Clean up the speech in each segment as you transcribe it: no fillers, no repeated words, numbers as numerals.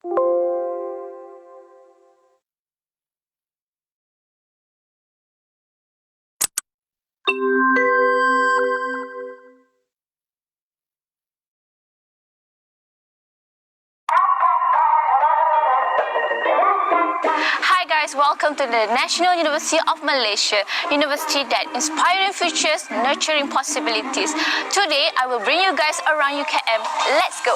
Hi guys, welcome to the National University of Malaysia, university that inspiring futures, nurturing possibilities. Today, I will bring you guys around UKM. Let's go!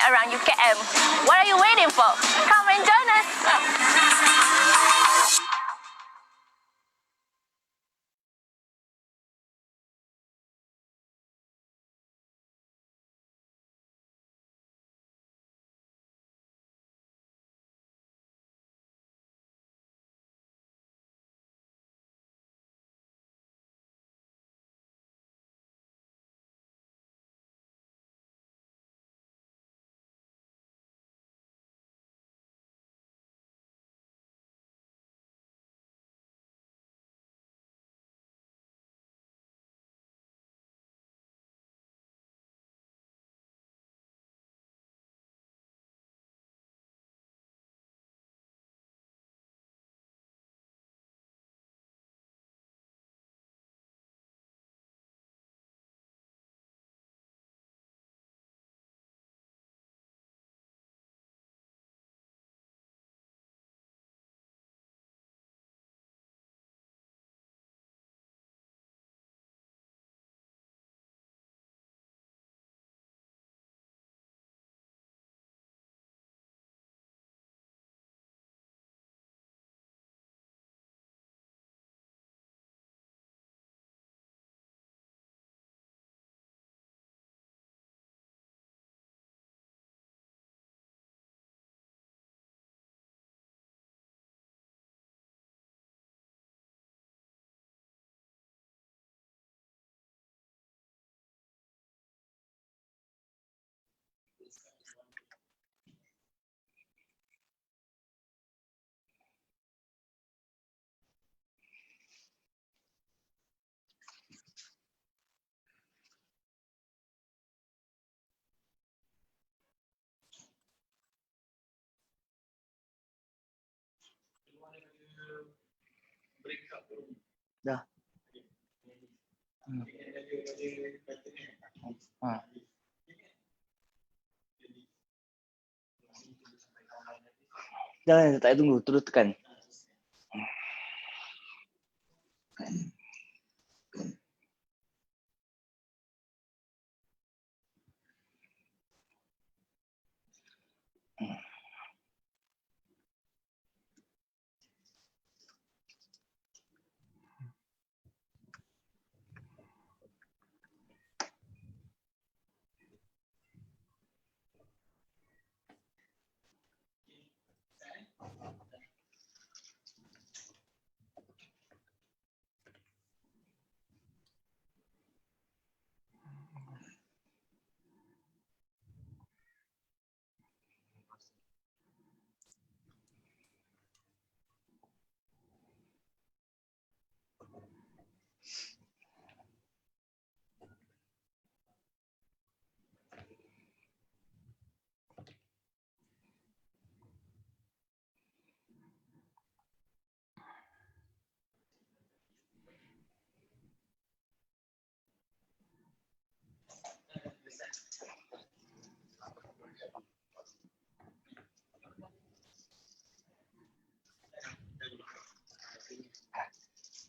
Around UKM. What are you waiting for? Come and join us! Dah. Jangan, tak tunggu, terus tekan.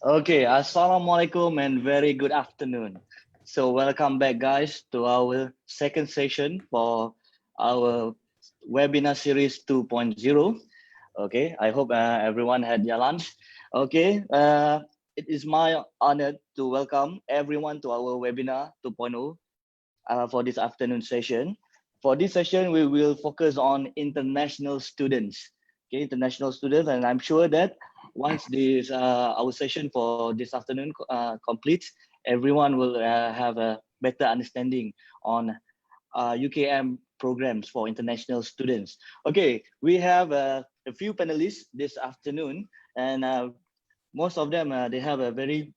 Okay, Assalamualaikum and very good afternoon. So welcome back guys to our second session for our webinar series 2.0. Okay, I hope everyone had their lunch. Okay, it is my honor to welcome everyone to our webinar 2.0 for this afternoon session. For this session, we will focus on international students. Okay, international students, and I'm sure that once this our session for this afternoon completes, everyone will have a better understanding on UKM programs for international students. Okay, we have a few panelists this afternoon, and most of them they have a very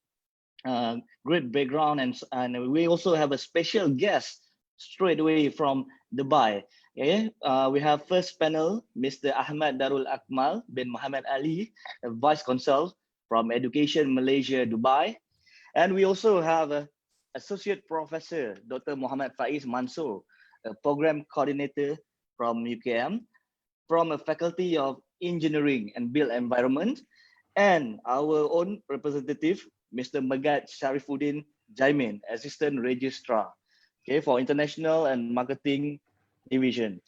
great background, and we also have a special guest straight away from Dubai. Okay, we have first panel, Mr. Ahmad Darul Akmal bin Mohamed Ali, Vice-Consul from Education Malaysia, Dubai. And we also have Associate Professor, Dr. Mohamed Fais Mansor, a Program Coordinator from UKM, from a Faculty of Engineering and Built Environment, and our own representative, Mr. Megat Syariffudin Jaimin, Assistant Registrar, okay, for International and Marketing Division.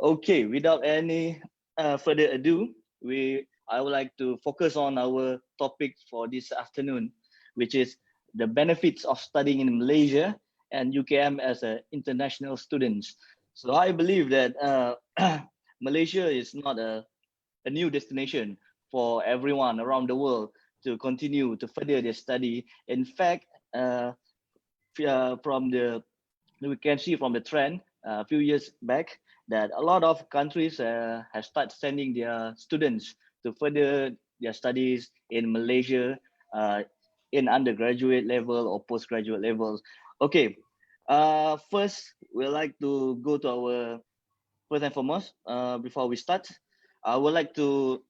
Okay, without any further ado, I would like to focus on our topic for this afternoon, which is the benefits of studying in Malaysia and UKM as international students. So I believe that Malaysia is not a new destination for everyone around the world to continue to further their study. In fact, we can see from the trend a few years back that a lot of countries have started sending their students to further their studies in Malaysia in undergraduate level or postgraduate levels. Okay, first we'd like to go to our first and foremost. Before we start, I would like to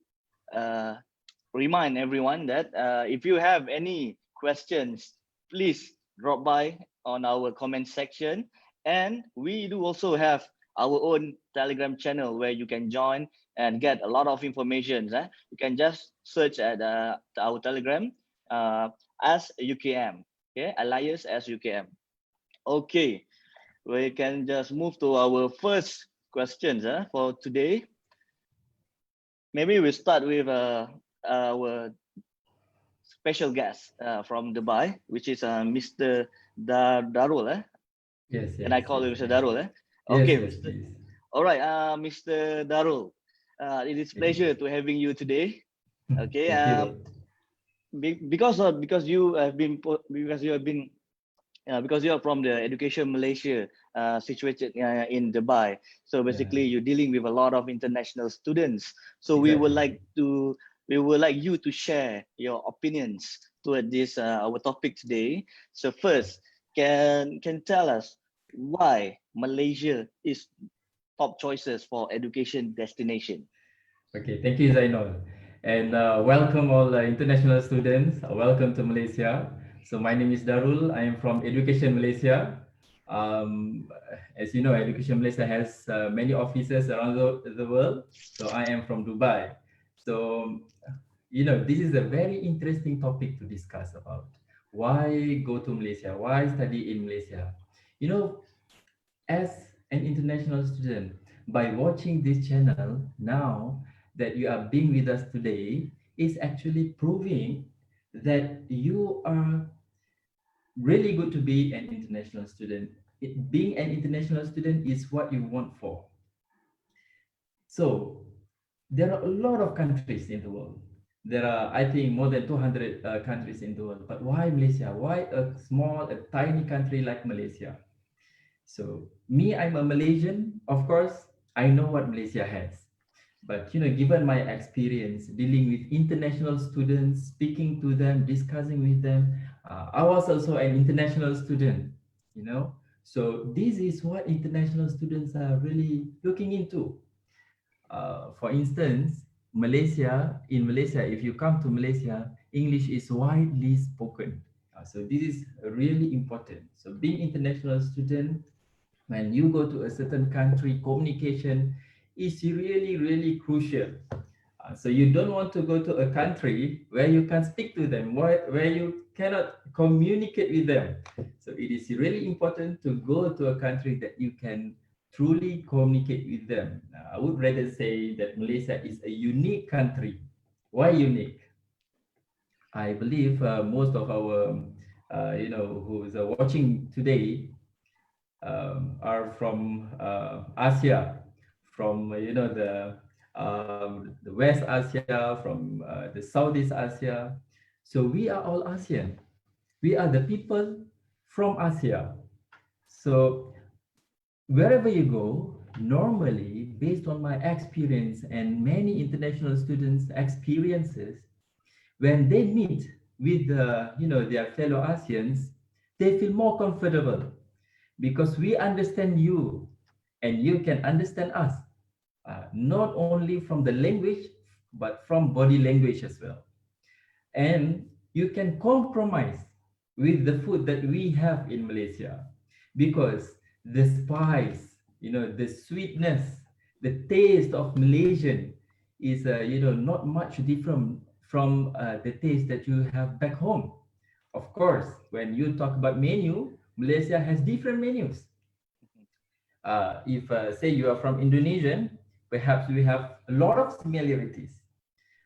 remind everyone that if you have any questions, please drop by on our comment section. And we do also have our own Telegram channel where you can join and get a lot of information. You can just search at our Telegram as UKM, okay, Alliance as UKM. Okay, we can just move to our first questions for today. Maybe we start with our special guest from Dubai, which is Mr. Darul. Yes, Can I call you Mr. Darul? Okay, Okay, yes, please. all right, Mr. Darul. It is pleasure to having you today. Okay, because you have been because you are from the Education Malaysia situated in Dubai. So basically, you're dealing with a lot of international students. So Exactly. we would like you to share your opinions toward this our topic today. So first, can tell us why Malaysia is top choices for education destination? Okay, thank you, Zainul. And welcome all international students. Welcome to Malaysia. So my name is Darul. I am from Education Malaysia. Um, as you know, Education Malaysia has many offices around the world. So I am from Dubai. So, this is a very interesting topic to discuss about. Why go to Malaysia? Why study in Malaysia? You know, as an international student, by watching this channel now that you are being with us today, is actually proving that you are really good to be an international student. Being an international student is what you want for. So there are a lot of countries in the world. There are, I think, more than 200 countries in the world. But why Malaysia? Why a small, a tiny country like Malaysia? So me, I'm a Malaysian. Of course, I know what Malaysia has. But given my experience dealing with international students, speaking to them, discussing with them, I was also an international student. So this is what international students are really looking into. For instance, in Malaysia, if you come to Malaysia, English is widely spoken. So this is really important. So being international student, when you go to a certain country, communication is really, really crucial. So you don't want to go to a country where you can't speak to them, where you cannot communicate with them. So it is really important to go to a country that you can truly communicate with them. I would rather say that Malaysia is a unique country. Why unique? I believe most of our, who's watching today are from Asia, from the West Asia, from the Southeast Asia. So we are all ASEAN. We are the people from Asia. So wherever you go, normally, based on my experience and many international students' experiences, when they meet with their fellow ASEANs, they feel more comfortable because we understand you and you can understand us, not only from the language, but from body language as well. And you can compromise with the food that we have in Malaysia because the spice, the sweetness, the taste of Malaysian is, not much different from the taste that you have back home. Of course, when you talk about menu, Malaysia has different menus. If say you are from Indonesian, perhaps we have a lot of similarities.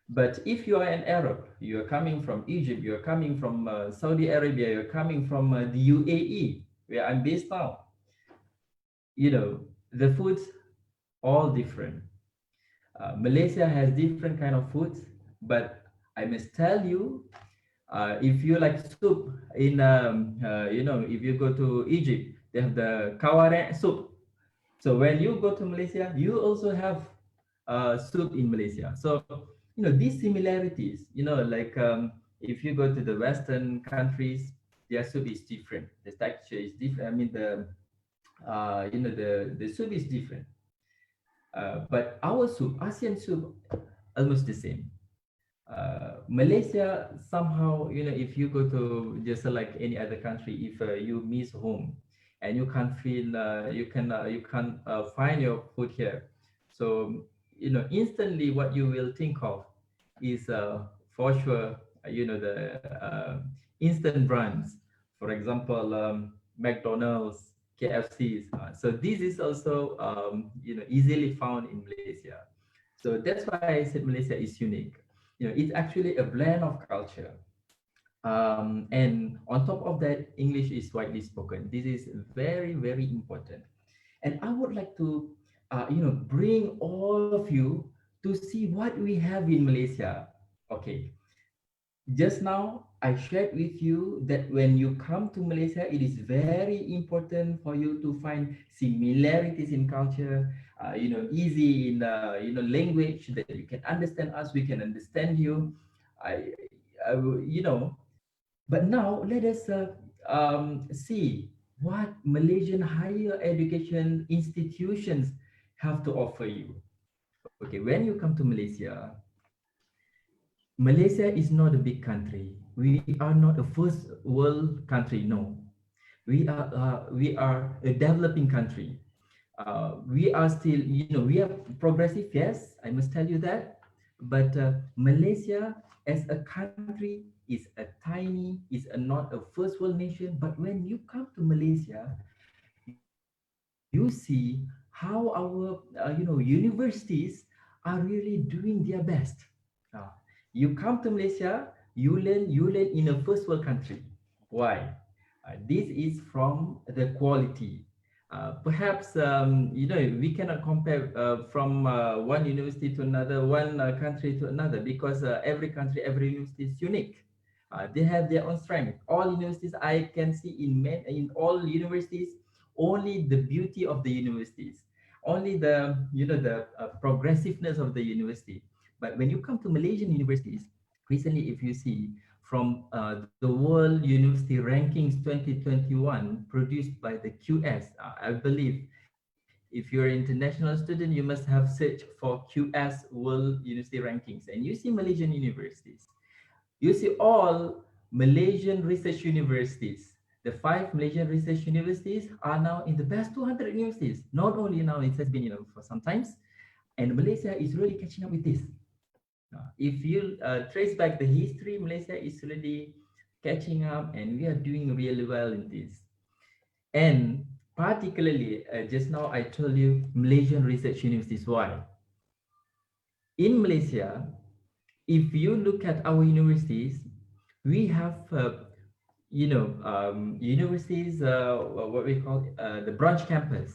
But if you are an Arab, you are coming from Egypt, you are coming from Saudi Arabia, you're coming from the UAE, where I'm based now, the foods all different. Malaysia has different kind of foods, but I must tell you, if you like soup in, if you go to Egypt, they have the kawarek soup. So when you go to Malaysia, you also have soup in Malaysia. So, these similarities, like if you go to the Western countries, their soup is different. The texture is different. I mean, the soup is different. But our soup, ASEAN soup, almost the same. Malaysia somehow, if you go to just like any other country, if you miss home and you can't feel, you can't find your food here, so instantly what you will think of is for sure, the instant brands, for example, McDonald's, KFCs. So this is also easily found in Malaysia. So that's why I said Malaysia is unique. It's actually a blend of culture. And on top of that, English is widely spoken. This is very, very important. And I would like to, bring all of you to see what we have in Malaysia. Okay, just now I shared with you that when you come to Malaysia, it is very important for you to find similarities in culture, easy in language, that you can understand us, we can understand you. I, but now let us see what Malaysian higher education institutions have to offer you. Okay, when you come to Malaysia, Malaysia is not a big country. We are not a first world country. No, we are a developing country. We are still, we are progressive. Yes, I must tell you that. But Malaysia as a country is a tiny, is a, not a first world nation. But when you come to Malaysia, you see how our universities are really doing their best. Uh, you come to Malaysia, you learn in a first world country. Why? This is from the quality. Perhaps we cannot compare from one university to another, one country to another, because every country, every university is unique. They have their own strength. All universities I can see in all universities, only the beauty of the universities, only the the progressiveness of the university. But when you come to Malaysian universities, recently, if you see from the World University Rankings 2021 produced by the QS, I believe if you're an international student, you must have searched for QS World University Rankings, and you see Malaysian universities. You see all Malaysian research universities. The 5 Malaysian research universities are now in the best 200 universities. Not only now, it has been for some times, and Malaysia is really catching up with this. If you trace back the history, Malaysia is really catching up, and we are doing really well in this. And particularly, just now I told you Malaysian research universities. Why? In Malaysia, if you look at our universities, we have universities, what we call the branch campus,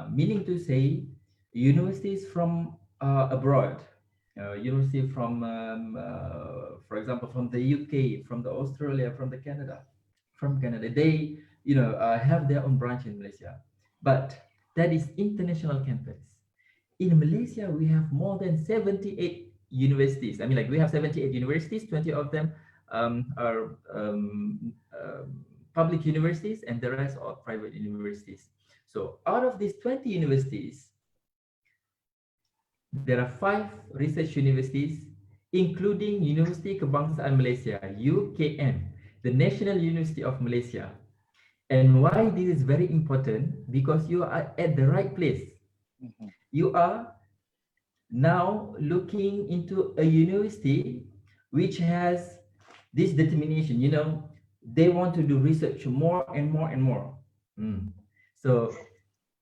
meaning to say universities from abroad, university from for example from the UK, from the Australia, from the Canada, they have their own branch in Malaysia, but that is international campus. In Malaysia, we have more than 78 universities. I mean, like, we have 78 universities, 20 of them are public universities, and the rest are private universities. So out of these 20 universities, there are 5 research universities, including University Kebangsaan Malaysia, UKM, the National University of Malaysia. And why this is very important? Because you are at the right place. You are now looking into a university which has this determination, they want to do research more and more and more. So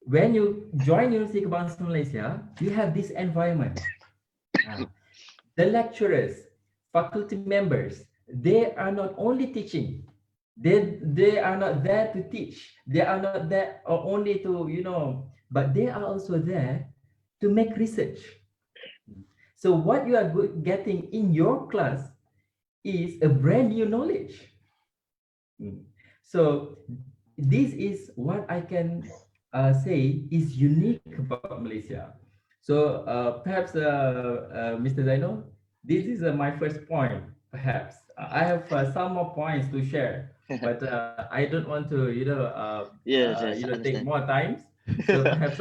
when you join University Kebangsaan Malaysia, you have this environment. The lecturers, faculty members, they are not only teaching, they are not there to teach, they are not there only to, but they are also there to make research. So what you are getting in your class is a brand new knowledge. So this is what I can say is unique about Malaysia. So perhaps Mr. Zainul, this is my first point. Perhaps I have some more points to share, but I don't want to take more time. So perhaps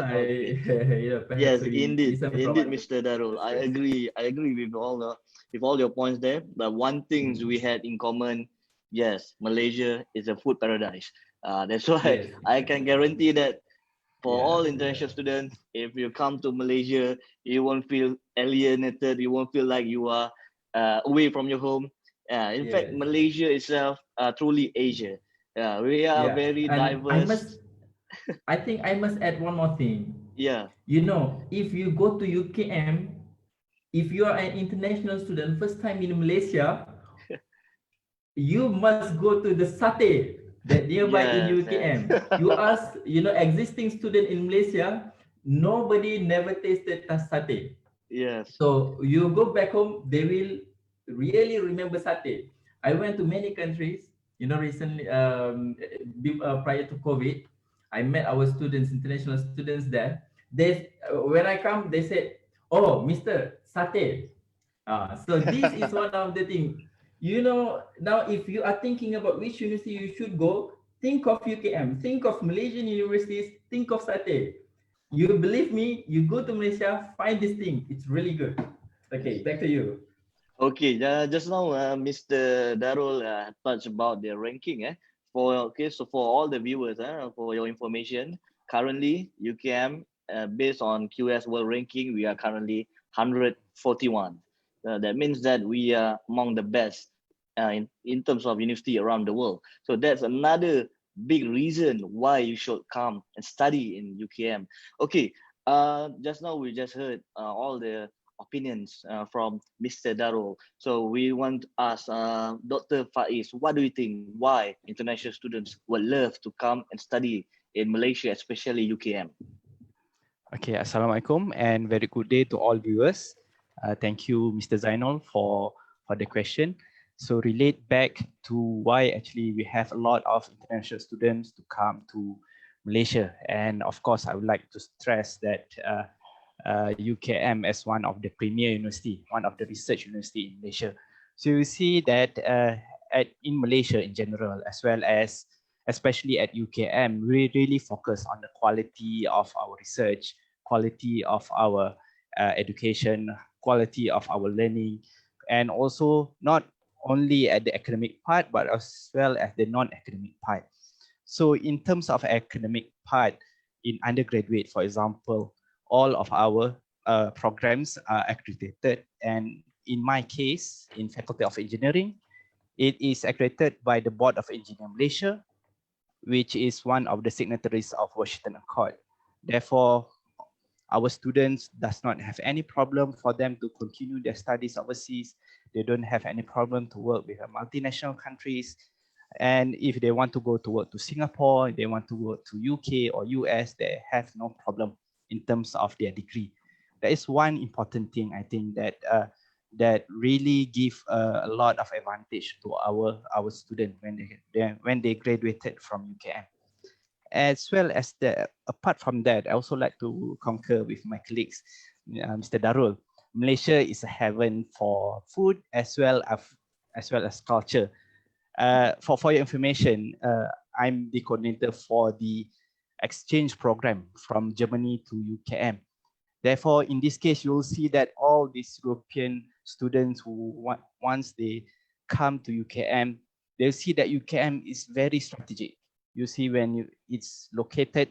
yes, indeed, Mr. Darul. I agree with all your points there. But one thing we had in common, yes, Malaysia is a food paradise. That's why I can guarantee that for all international students, if you come to Malaysia, you won't feel alienated. You won't feel like you are away from your home. In fact, Malaysia itself, truly Asia. We are very diverse. I think I must add one more thing. Yeah. If you go to UKM, if you are an international student, first time in Malaysia, you must go to the satay that nearby in UKM. You ask, existing student in Malaysia, nobody never tasted satay. Yes. So you go back home, they will really remember satay. I went to many countries, recently, prior to COVID. I met our students, international students there. When I come, they said, "Oh, Mr. Satay." So this is one of the things. Now if you are thinking about which university you should go, think of UKM, think of Malaysian universities, think of satay. You believe me, you go to Malaysia, find this thing. It's really good. Okay, back to you. Okay, just now, Mr. Darul touched about the ranking. So for all the viewers, for your information, currently UKM, based on QS World Ranking, we are currently 141. That means that we are among the best in terms of university around the world. So that's another big reason why you should come and study in UKM. Okay, just now we just heard all the opinions from Mr. Darul. So we want to ask Dr. Fais, what do you think? Why international students would love to come and study in Malaysia, especially UKM? Okay, Assalamualaikum and very good day to all viewers. Thank you, Mr. Zainul, for the question. So relate back to why actually we have a lot of international students to come to Malaysia. And of course, I would like to stress that UKM as one of the premier university, one of the research university in Malaysia. So you see that in Malaysia in general, as well as especially at UKM, we really focus on the quality of our research, quality of our education, quality of our learning, and also not only at the academic part, but as well as the non-academic part. So in terms of academic part, in undergraduate, for example, all of our programs are accredited. And in my case, in Faculty of Engineering, it is accredited by the Board of Engineering Malaysia, which is one of the signatories of Washington Accord. Therefore, our students does not have any problem for them to continue their studies overseas. They don't have any problem to work with multinational countries. And if they want to go to work to Singapore, they want to work to UK or US, they have no problem in terms of their degree. That is one important thing I think that that really give a lot of advantage to our students when they graduated from UKM. As well as apart from that, I also like to concur with my colleagues, Mr. Darul. Malaysia is a heaven for food as well as culture. For your information, I'm the coordinator for the exchange program from Germany to UKM. Therefore, in this case, you'll see that all these European students who once they come to UKM, they'll see that UKM is very strategic. You see when it's located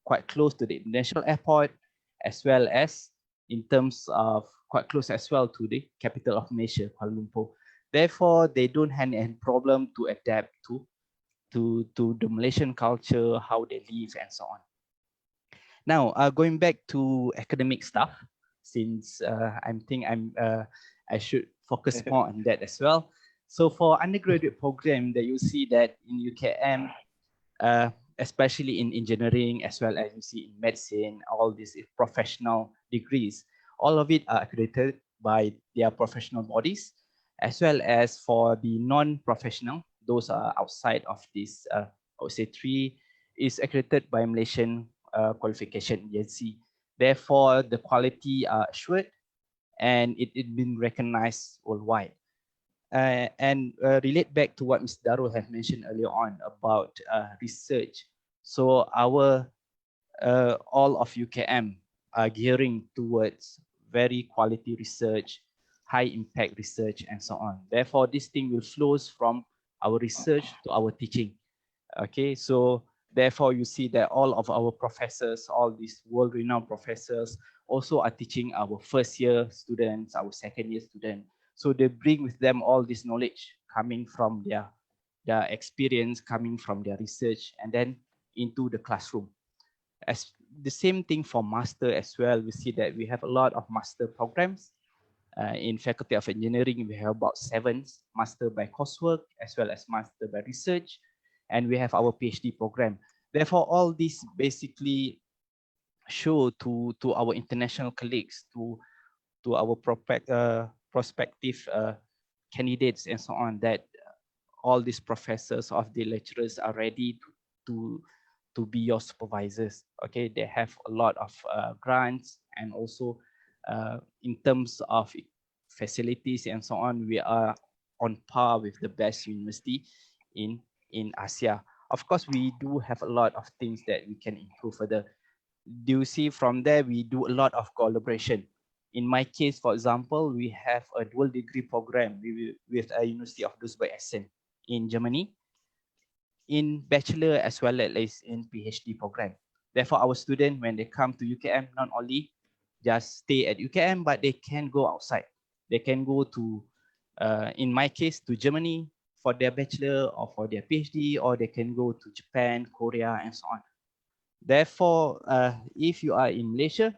quite close to the international airport, as well as in terms of quite close as well to the capital of Malaysia, Kuala Lumpur. Therefore, they don't have any problem to adapt to the Malaysian culture, how they live, and so on. Now, going back to academic stuff, since I should focus more on that as well. So for undergraduate program, that you see that in UKM, especially in engineering, as well as you see in medicine, all these professional degrees, all of it are accredited by their professional bodies, as well as for the non-professional, those are outside of this, I would say three, is accredited by Malaysian qualification agency. Therefore, the quality are assured and it been recognized worldwide. And relate back to what Mr. Darul has mentioned earlier on about research. So our all of UKM are gearing towards very quality research, high impact research, and so on. Therefore, this thing will flows from our research to our teaching. Okay, so therefore you see that all of our professors, all these world-renowned professors also are teaching our first year students, our second year students. So they bring with them all this knowledge coming from their experience, coming from their research, and then into the classroom. As the same thing for master as well, we see that we have a lot of master programs. In Faculty of Engineering, we have about 7 master by coursework as well as master by research, and we have our PhD program. Therefore, all these basically show to our international colleagues, to our prospective candidates and so on, that all these professors of the lecturers are ready to be your supervisors. Okay, they have a lot of grants, and also in terms of facilities and so on, we are on par with the best university in Asia. Of course, we do have a lot of things that we can improve further. Do you see from there, we do a lot of collaboration In my case, for example, we have a dual degree program with a University of Duisburg-Essen in Germany, in bachelor as well as in PhD program. Therefore, our students, when they come to UKM, not only just stay at UKM, but they can go outside. They can go to, in my case, to Germany for their bachelor or for their PhD, or they can go to Japan, Korea, and so on. Therefore, if you are in Malaysia,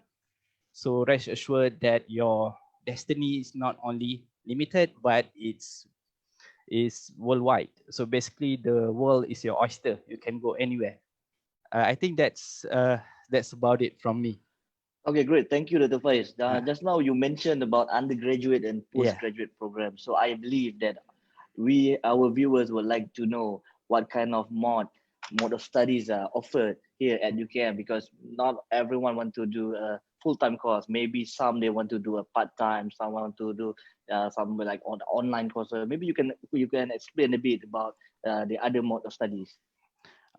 so rest assured that your destiny is not only limited, but it's worldwide. So basically, the world is your oyster. You can go anywhere. I think that's about it from me. Okay, great. Thank you, Dr. Fais. Just now you mentioned about undergraduate and postgraduate programs. So I believe that our viewers would like to know what kind of mode of studies are offered here at UKM, because not everyone want to do a full-time course. Maybe some they want to do a part-time, some want to do some like online course. Maybe you can explain a bit about the other mode of studies.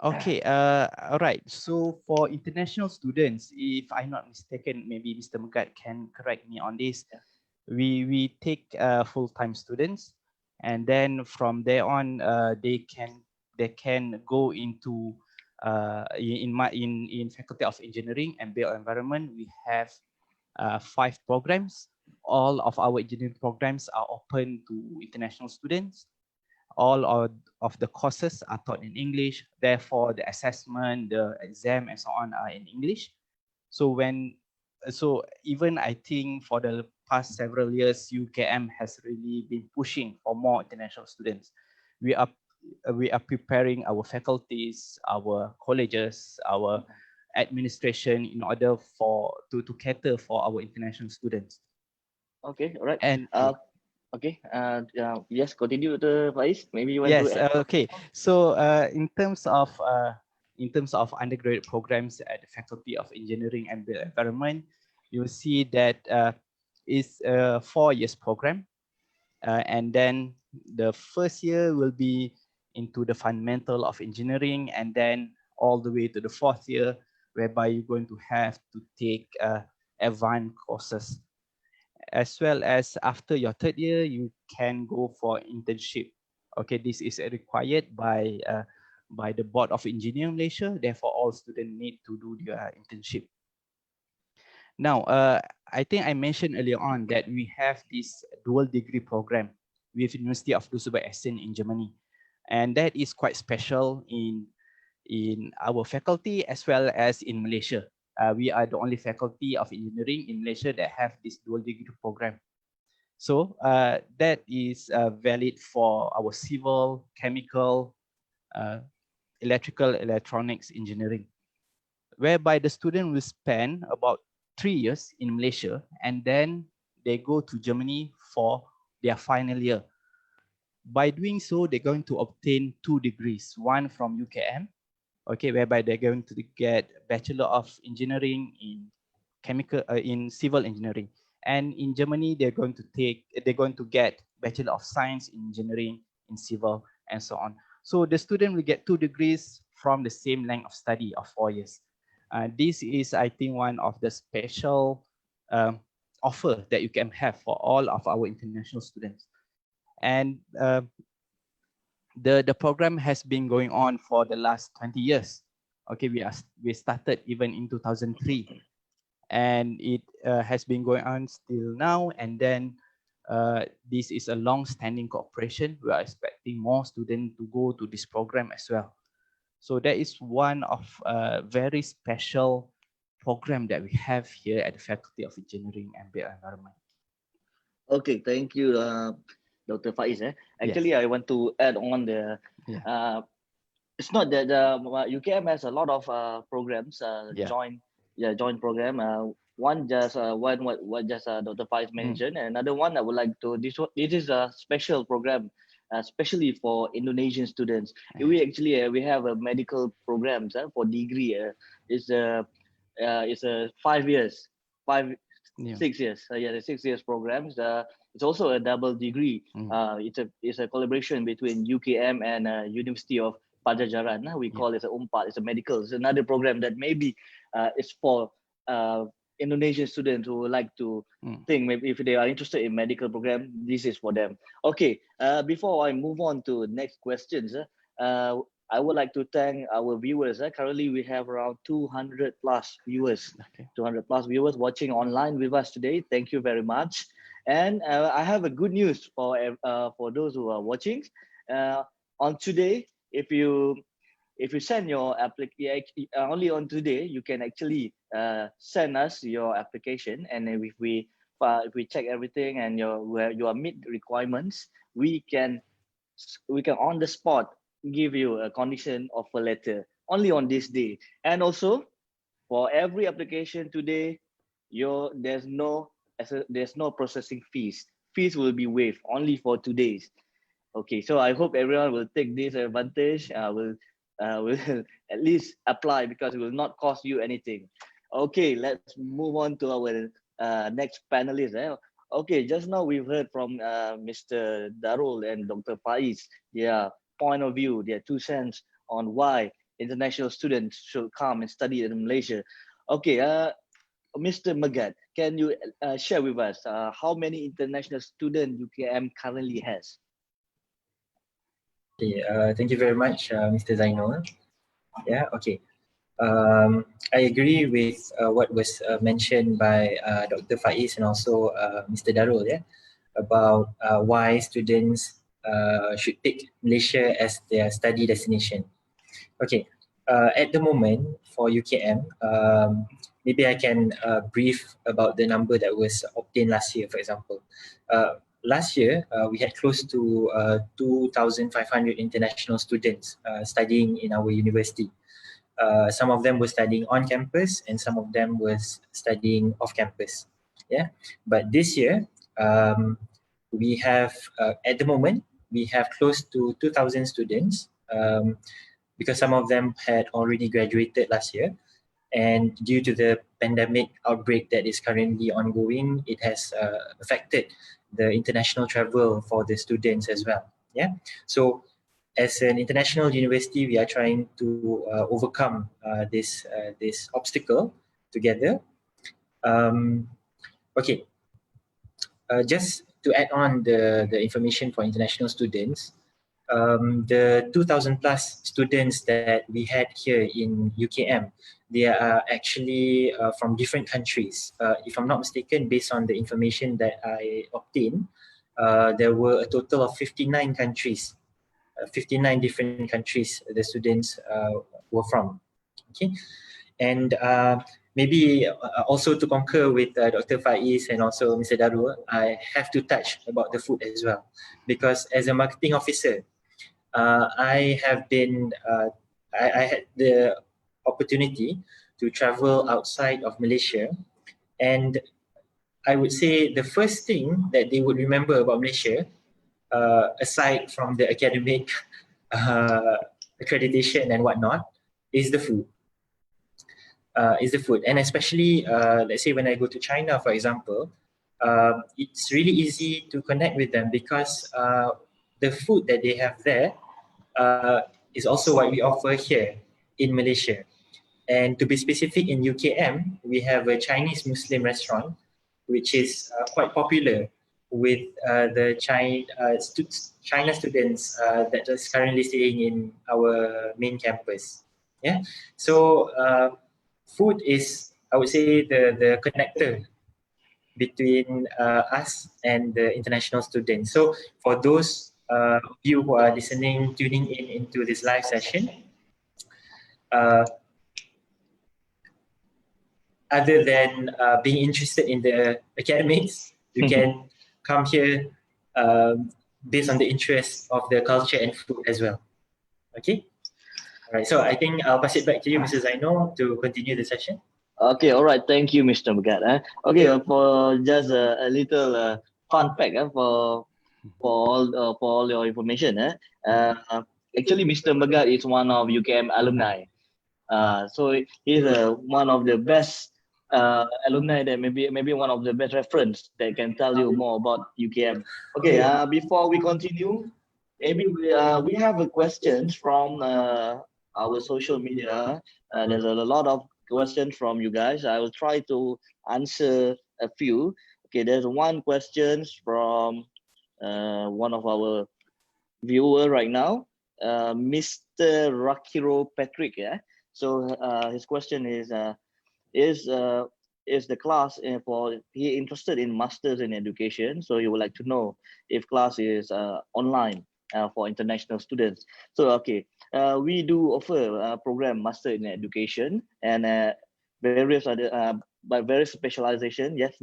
Okay, all right. So for international students, if I'm not mistaken, maybe Mr. Megat can correct me on this. Yeah. We take full-time students, and then from there on, they can go into in Faculty of Engineering and Built Environment. We have 5 programs. All of our engineering programs are open to international students. All of the courses are taught in English. Therefore, the assessment, the exam, and so on are in English. So even I think for the past several years, UKM has really been pushing for more international students. We are preparing our faculties, our colleges, our administration in order to cater for our international students. Okay, all right. And okay, yes, continue the Faiz. Maybe you want yes, to add. okay. So in terms of undergraduate programs at the Faculty of Engineering and Built Environment, you'll see that it's a 4 years program, and then the first year will be into the fundamental of engineering, and then all the way to the 4th year, whereby you're going to have to take advanced courses. As well as after your 3rd year, you can go for internship. Okay, this is required by the Board of Engineering Malaysia. Therefore, all students need to do their internship. Now, I think I mentioned earlier on that we have this dual degree program with University of Duisburg-Essen in Germany, and that is quite special in our faculty as well as in Malaysia. We are the only faculty of engineering in Malaysia that have this dual degree program. So that is valid for our civil, chemical, electrical, electronics engineering, whereby the student will spend about 3 years in Malaysia, and then they go to Germany for their final year. By doing so, they're going to obtain 2 degrees, one from UKM, okay, whereby they're going to get Bachelor of Engineering in civil engineering, and in Germany they're going to get Bachelor of Science in Engineering in civil, and so on. So the student will get 2 degrees from the same length of study of 4 years. This is, I think, one of the special offer that you can have for all of our international students. And the program has been going on for the last 20 years. Okay, we started even in 2003, and it has been going on still now. And then this is a long-standing cooperation. We are expecting more students to go to this program as well. So that is one of a very special program that we have here at the Faculty of Engineering and Built Environment. Okay, thank you, Dr. Faiz. Actually, yes. I want to add on it's not that UKM has a lot of programs, joint program. One just what just Dr. Faiz mentioned, and another one I would like to this is a special program, especially for Indonesian students. We actually we have a medical programs for degree. It's a 5 years, 6 years. The 6 years programs. It's also a double degree. It's a collaboration between UKM and University of Pajajaran. We call it a UMPAD. It's a medical. It's another program that maybe it's for Indonesian students who would like to think maybe if they are interested in medical program, this is for them. Okay, before I move on to next questions, I would like to thank our viewers. Currently, we have around 200 plus viewers, 200 plus viewers watching online with us today. Thank you very much. And I have a good news for those who are watching. On today, if you send your application only on today, you can actually send us your application, and if we check everything and you meet requirements, we can on the spot give you a condition offer letter only on this day. And also for every application today, there's no processing fees. Fees will be waived only for 2 days. Okay, so I hope everyone will take this advantage. Will at least apply, because it will not cost you anything. Okay, let's move on to our next panelist. Okay, just now we've heard from Mr. Darul and Dr. Fais, their point of view, their 2 cents on why international students should come and study in Malaysia. Okay, Mr. Megat, can you share with us how many international students UKM currently has? Okay, thank you very much, Mr. Zainul. Yeah, okay. I agree with what was mentioned by Dr. Fais and also Mr. Darul, about why students should pick Malaysia as their study destination. Okay, at the moment for UKM, maybe I can brief about the number that was obtained last year, for example. Last year, we had close to 2,500 international students studying in our university. Some of them were studying on campus and some of them was studying off campus. Yeah, but this year, we have, at the moment, we have close to 2,000 students because some of them had already graduated last year. And due to the pandemic outbreak that is currently ongoing, it has affected the international travel for the students as well. Yeah. So as an international university, we are trying to overcome this obstacle together. Okay. Just to add on the information for international students, the 2,000 plus students that we had here in UKM, they are actually from different countries. If I'm not mistaken, based on the information that I obtained, there were a total of 59 countries, 59 different countries the students were from. Okay, and maybe also to concur with Dr. Fais and also Mr. Darul, I have to touch about the food as well, because as a marketing officer, I have been, I had the opportunity to travel outside of Malaysia, and I would say the first thing that they would remember about Malaysia, aside from the academic accreditation and whatnot, is the food. And especially, let's say when I go to China, for example, it's really easy to connect with them because the food that they have there is also what we offer here in Malaysia. And to be specific, in UKM, we have a Chinese Muslim restaurant, which is quite popular with the China students that is currently staying in our main campus. Yeah, so food is, I would say, the connector between us and the international students. So for those of you who are listening, tuning in into this live session, other than being interested in the academics, you can come here based on the interest of the culture and food as well. Okay? All right, so I think I'll pass it back to you, Mr. Zainul, to continue the session. Okay, all right. Thank you, Mr. Megat. Okay, for just a little fun fact for all your information. Actually, Mr. Megat is one of UKM alumni. So he's one of the best alumni that maybe one of the best reference that can tell you more about UKM. Okay, before we continue, maybe we have a questions from our social media. There's a lot of questions from you guys. I will try to answer a few. Okay, there's one question from one of our viewer right now, Mr. Rakiro Patrick. Yeah. So his question is the class for he interested in masters in education, so he would like to know if class is online for international students. So okay, we do offer a program master in education and various other but various specialization. Yes,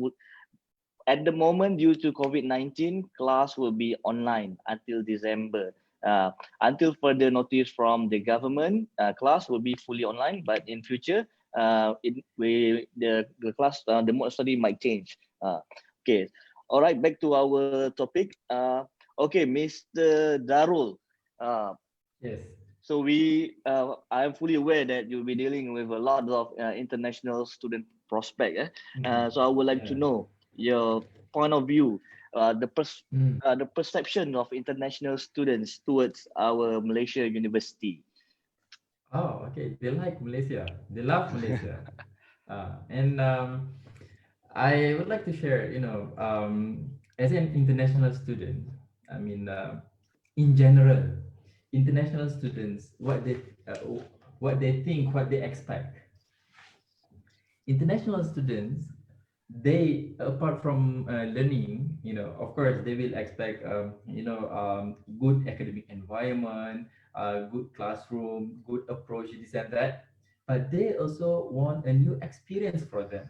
at the moment, due to COVID-19, class will be online until December. Until further notice from the government, class will be fully online, but in future, the class, the mode of study might change. Okay, all right, back to our topic. Okay, Mr. Darul. Yes. So I am fully aware that you'll be dealing with a lot of international student prospect. So I would like to know your point of view, the perception of international students towards our Malaysia university. Oh, okay. They like Malaysia. They love Malaysia. And I would like to share, as an international student, I mean, in general, international students, what they think, what they expect. International students, they, apart from learning, of course, they will expect, good academic environment, good classroom, good approach, this and that. But they also want a new experience for them.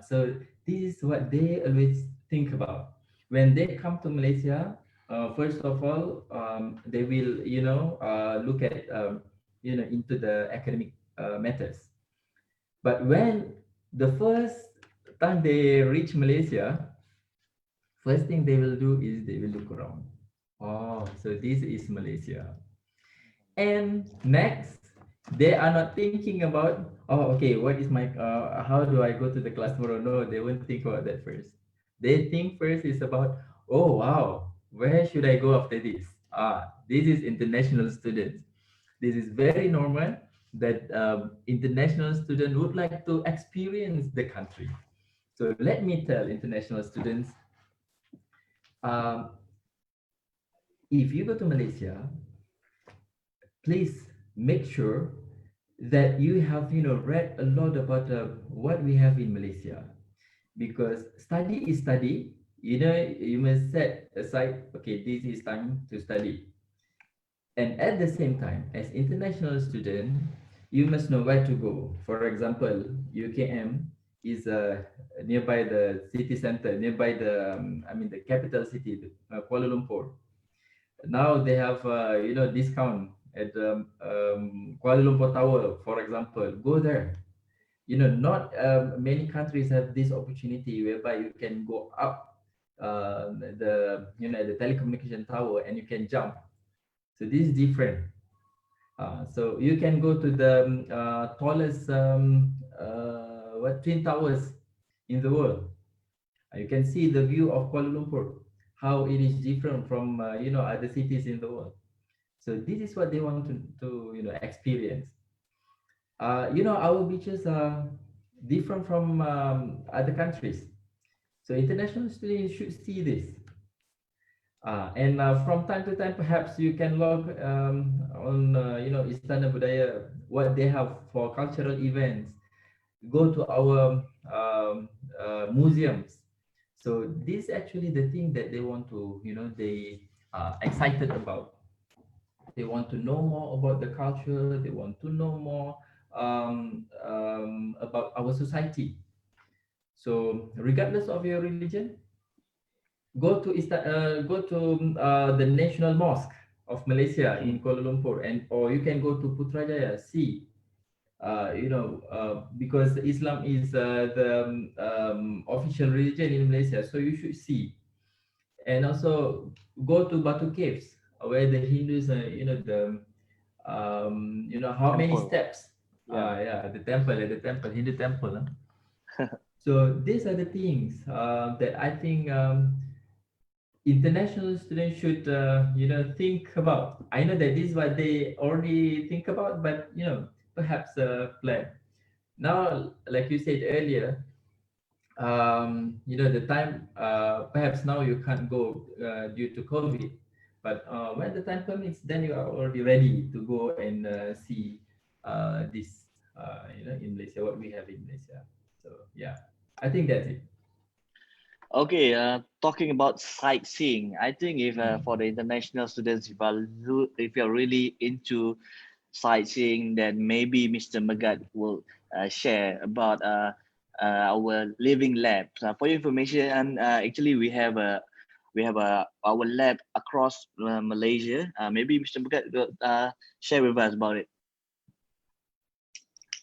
So this is what they always think about when they come to Malaysia. First of all, they will, look at, into the academic matters. But when the first time they reach Malaysia, first thing they will do is they will look around. Oh, so this is Malaysia. And next, they are not thinking about, oh, okay, what is my, how do I go to the class tomorrow? No, they won't think about that first. They think first is about, oh, wow, where should I go after this? This is international students. This is very normal that international student would like to experience the country. So let me tell international students, if you go to Malaysia, please make sure that you have read a lot about what we have in Malaysia, because study is study. You must set aside, okay, this is time to study. And at the same time, as international student, you must know where to go. For example, UKM is nearby the city center, nearby the the capital city, Kuala Lumpur. Now they have discount at Kuala Lumpur Tower, for example. Go there. Not many countries have this opportunity whereby you can go up the telecommunication tower and you can jump. So this is different. So you can go to the tallest twin towers in the world. You can see the view of Kuala Lumpur, how it is different from other cities in the world. So this is what they want to experience. Our beaches are different from other countries. So international students should see this. And from time to time, perhaps you can log on Istana Budaya, what they have for cultural events. Go to our museums. So this is actually the thing that they want to, they are excited about. They want to know more about the culture. They want to know more about our society. So regardless of your religion, go to the National Mosque of Malaysia in Kuala Lumpur, or you can go to Putrajaya, see, because Islam is the official religion in Malaysia, so you should see. And also go to Batu Caves, where the Hindus, how Temple. many steps? The temple, Hindu temple. So these are the things that I think international students should think about. I know that this is what they already think about, but perhaps plan. now, like you said earlier, the time, perhaps now you can't go due to COVID, but when the time permits, then you are already ready to go and see this, in Malaysia, what we have in Malaysia. So yeah, I think that's it. Okay, talking about sightseeing, I think if for the international students, if you're really into sightseeing, then maybe Mr. Megat will share about our living lab. For your information, and actually we have our lab across Malaysia. Maybe Mr. Megat will share with us about it.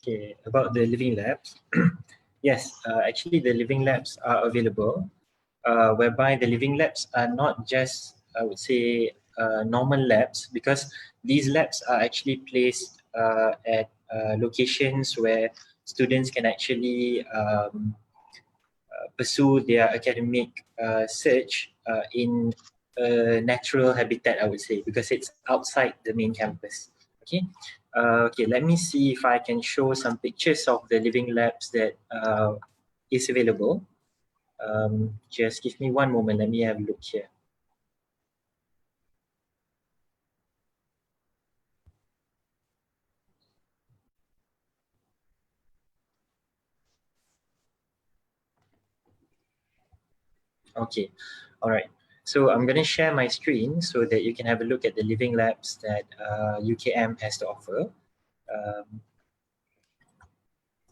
Okay, about the living labs. Yes, actually the living labs are available, whereby the living labs are not just, I would say, normal labs, because these labs are actually placed at locations where students can actually pursue their academic search in a natural habitat, I would say, because it's outside the main campus. Okay. Okay, let me see if I can show some pictures of the living labs that is available. Just give me one moment. Let me have a look here. Okay, all right. So I'm going to share my screen so that you can have a look at the living labs that UKM has to offer.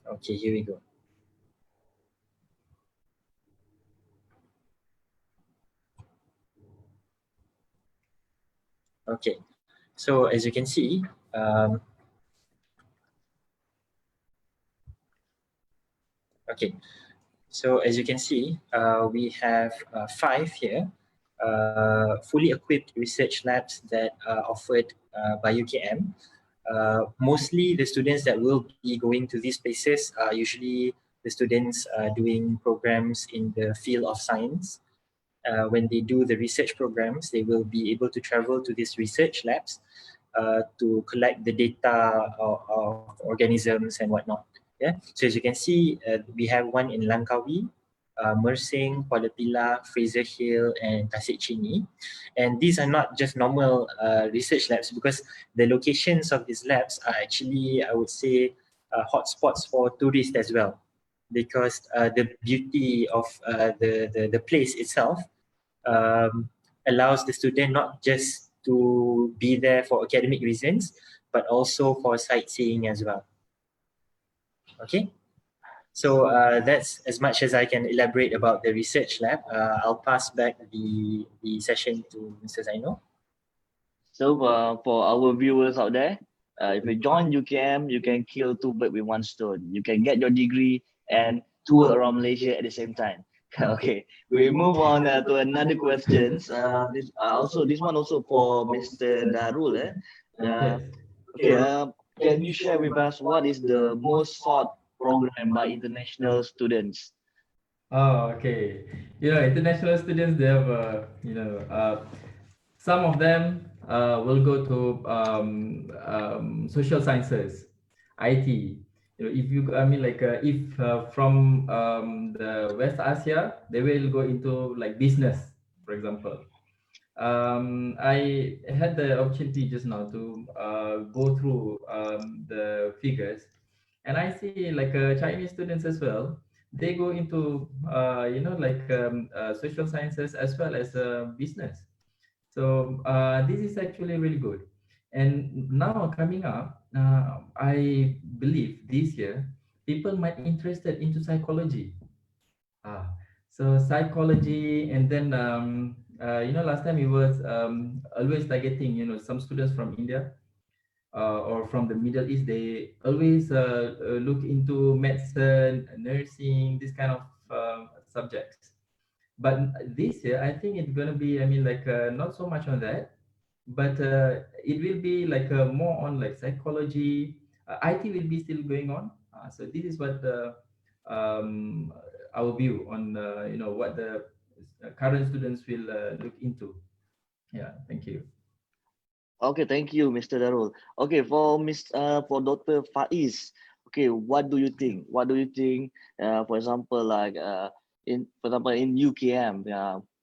Okay, here we go. Okay, so as you can see, okay, so as you can see, we have 5 here, fully equipped research labs that are offered by UKM. Mostly the students that will be going to these places are usually the students doing programs in the field of science. When they do the research programs, they will be able to travel to these research labs to collect the data of organisms and whatnot. Yeah. So as you can see, we have one in Langkawi, Mersing, Kuala Pilah, Fraser Hill, and Tasik Chini. And these are not just normal research labs, because the locations of these labs are actually, I would say, hotspots for tourists as well, because the beauty of the place itself allows the student not just to be there for academic reasons, but also for sightseeing as well. Okay, so that's as much as I can elaborate about the research lab. I'll pass back the session to Mr. Zainul. So for our viewers out there, if you join UKM, you can kill 2 birds with 1 stone. You can get your degree and tour around Malaysia at the same time. Okay, we move on to another questions. This one also for Mr. Darul. Yes. Okay, can you share with us what is the most sought program by international students? Oh, okay. International students, they have, some of them will go to social sciences, IT. If you, if from the West Asia, they will go into like business, for example. I had the opportunity just now to go through the figures, and I see like Chinese students as well. They go into social sciences as well as business. So this is actually really good. And now coming up, I believe this year people might be interested into psychology. So psychology, and then last time it was always targeting some students from India or from the Middle East. They always look into medicine, nursing, this kind of subjects. But this year, I think it's gonna be, not so much on that, but it will be like more on like psychology. IT will be still going on. So this is what um, our view on what the current students will look into. Yeah, thank you. Okay, thank you, Mr. Darul. Okay, for Dr. Faiz. okay, what do you think? What do you think? For example, like in UKM,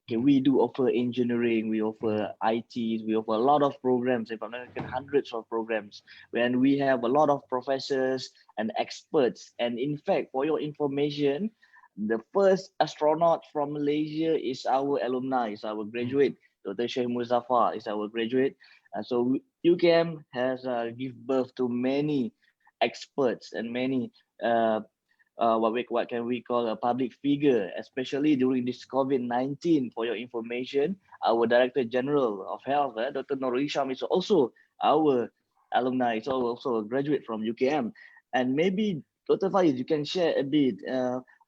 okay, we do offer engineering, we offer IT, we offer a lot of programs. If I'm not mistaken, hundreds of programs, when we have a lot of professors and experts. And in fact, for your information, the first astronaut from Malaysia is our alumni, is our graduate. Dr. Sheikh Muzaffar is our graduate. So UKM has give birth to many experts and many what can we call a public figure, especially during this COVID-19. For your information, our Director General of Health, Dr. Nur Hisham, is also our alumni. It's also a graduate from UKM. And maybe Dr. Faiz, you can share a bit.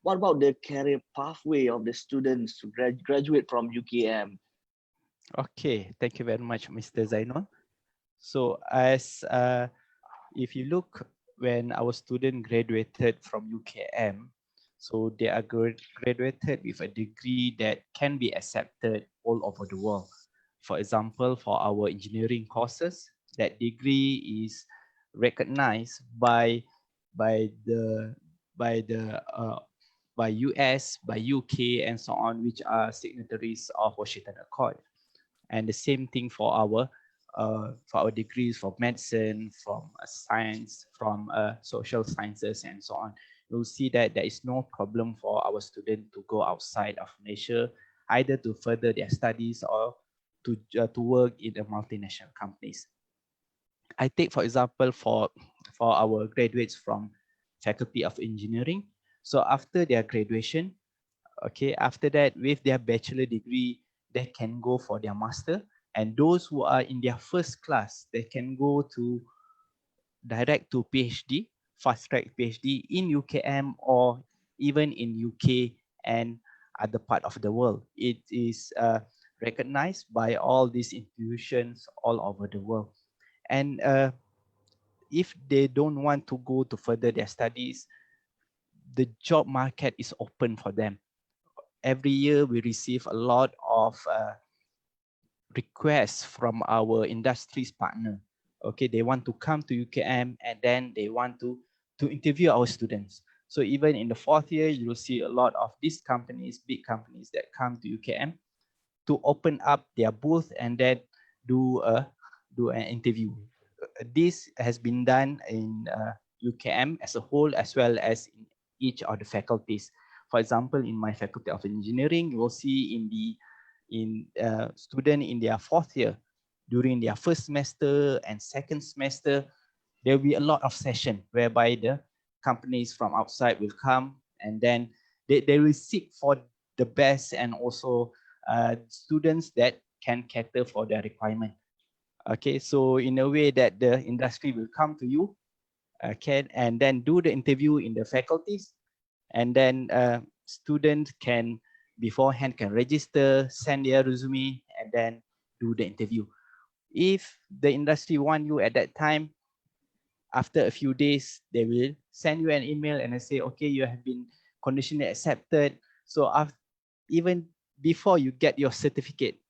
What about the career pathway of the students to graduate from UKM? Okay, thank you very much, Mr. Zainul. So as if you look when our student graduated from UKM, so they are graduated with a degree that can be accepted all over the world. For example, for our engineering courses, that degree is recognized by US, by UK, and so on, which are signatories of Washington Accord. And the same thing for our degrees from medicine, from science, from social sciences, and so on. You'll see that there is no problem for our students to go outside of Malaysia, either to further their studies or to work in the multinational companies. I take, for example, for our graduates from Faculty of Engineering. So after their graduation, okay, after that, with their bachelor degree, they can go for their master. And those who are in their first class, they can go to direct to PhD, fast track PhD in UKM or even in UK and other part of the world. It is recognized by all these institutions all over the world. And if they don't want to go to further their studies, the job market is open for them. Every year we receive a lot of requests from our industry's partner. Okay, they want to come to UKM and then they want to interview our students. So even in the fourth year, you will see a lot of these companies, big companies that come to UKM to open up their booth and then do an interview. This has been done in UKM as a whole, as well as in each of the faculties. For example, in my Faculty of Engineering, you will see in student in their fourth year, during their first semester and second semester, there will be a lot of session whereby the companies from outside will come and then they will seek for the best and also students that can cater for their requirement. Okay, so in a way that the industry will come to you, okay, and then do the interview in the faculties, and then students can beforehand can register, send their resume, and then do the interview. If the industry want you at that time, after a few days, they will send you an email and they say, okay, you have been conditionally accepted. So after, even before you get your certificate,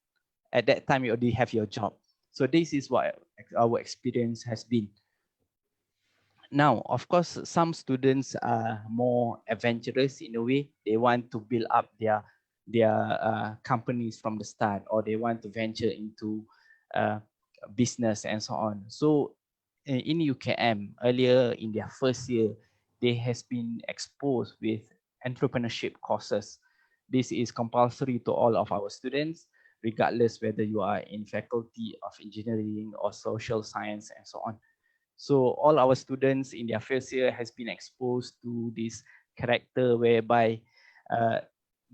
at that time you already have your job. So this is what our experience has been. Now, of course, some students are more adventurous in a way. They want to build up their companies from the start, or they want to venture into business and so on. So in UKM, earlier in their first year, they has been exposed with entrepreneurship courses. This is compulsory to all of our students, regardless whether you are in Faculty of Engineering or Social Science and so on. So all our students in their first year has been exposed to this character whereby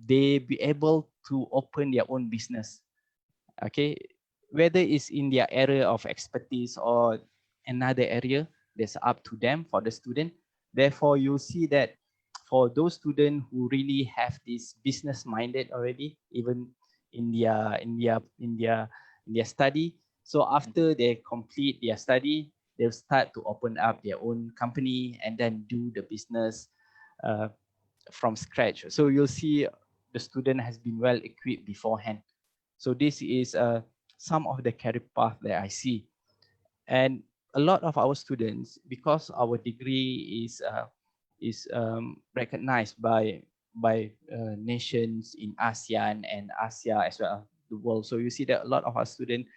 they be able to open their own business. Okay, whether it's in their area of expertise or another area, that's up to them for the student. Therefore, you see that for those students who really have this business minded already, even in their study. So after they complete their study, they'll start to open up their own company and then do the business from scratch. So you'll see the student has been well equipped beforehand. So this is some of the career path that I see. And a lot of our students, because our degree is recognized by nations in ASEAN and Asia as well as the world. So you see that a lot of our students